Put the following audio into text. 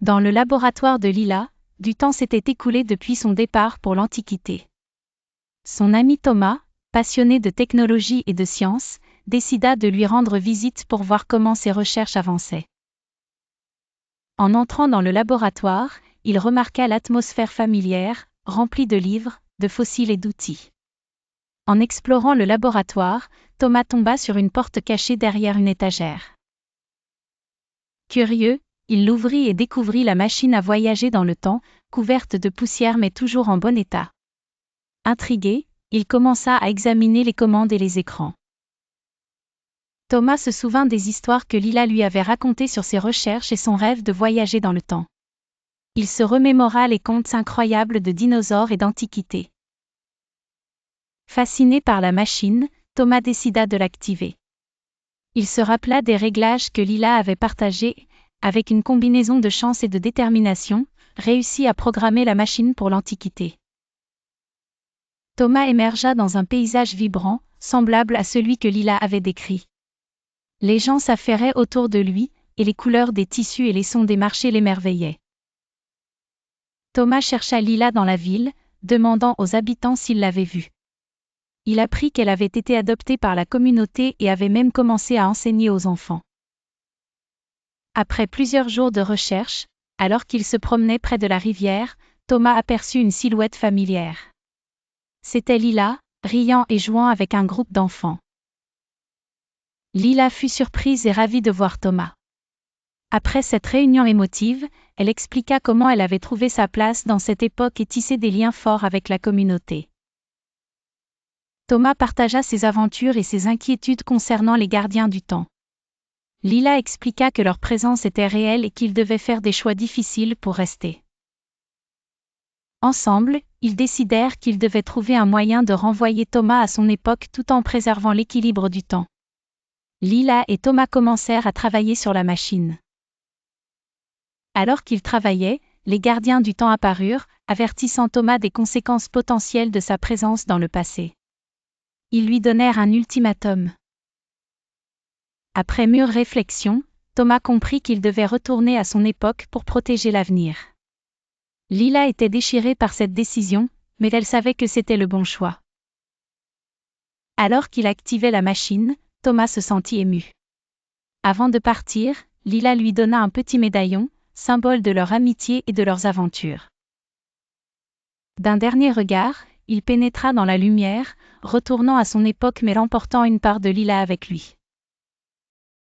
Dans le laboratoire de Lila, du temps s'était écoulé depuis son départ pour l'Antiquité. Son ami Thomas, passionné de technologie et de science, décida de lui rendre visite pour voir comment ses recherches avançaient. En entrant dans le laboratoire, il remarqua l'atmosphère familière, remplie de livres, de fossiles et d'outils. En explorant le laboratoire, Thomas tomba sur une porte cachée derrière une étagère. Curieux, il l'ouvrit et découvrit la machine à voyager dans le temps, couverte de poussière mais toujours en bon état. Intrigué, il commença à examiner les commandes et les écrans. Thomas se souvint des histoires que Lila lui avait racontées sur ses recherches et son rêve de voyager dans le temps. Il se remémora les contes incroyables de dinosaures et d'antiquités. Fasciné par la machine, Thomas décida de l'activer. Il se rappela des réglages que Lila avait partagés, avec une combinaison de chance et de détermination, réussit à programmer la machine pour l'Antiquité. Thomas émergea dans un paysage vibrant, semblable à celui que Lila avait décrit. Les gens s'affairaient autour de lui, et les couleurs des tissus et les sons des marchés l'émerveillaient. Thomas chercha Lila dans la ville, demandant aux habitants s'ils l'avaient vue. Il apprit qu'elle avait été adoptée par la communauté et avait même commencé à enseigner aux enfants. Après plusieurs jours de recherche, alors qu'il se promenait près de la rivière, Thomas aperçut une silhouette familière. C'était Lila, riant et jouant avec un groupe d'enfants. Lila fut surprise et ravie de voir Thomas. Après cette réunion émotive, elle expliqua comment elle avait trouvé sa place dans cette époque et tissé des liens forts avec la communauté. Thomas partagea ses aventures et ses inquiétudes concernant les gardiens du temps. Lila expliqua que leur présence était réelle et qu'ils devaient faire des choix difficiles pour rester. Ensemble, ils décidèrent qu'ils devaient trouver un moyen de renvoyer Thomas à son époque tout en préservant l'équilibre du temps. Lila et Thomas commencèrent à travailler sur la machine. Alors qu'ils travaillaient, les gardiens du temps apparurent, avertissant Thomas des conséquences potentielles de sa présence dans le passé. Ils lui donnèrent un ultimatum. Après mûre réflexion, Thomas comprit qu'il devait retourner à son époque pour protéger l'avenir. Lila était déchirée par cette décision, mais elle savait que c'était le bon choix. Alors qu'il activait la machine, Thomas se sentit ému. Avant de partir, Lila lui donna un petit médaillon, symbole de leur amitié et de leurs aventures. D'un dernier regard, il pénétra dans la lumière, retournant à son époque mais l'emportant une part de Lila avec lui.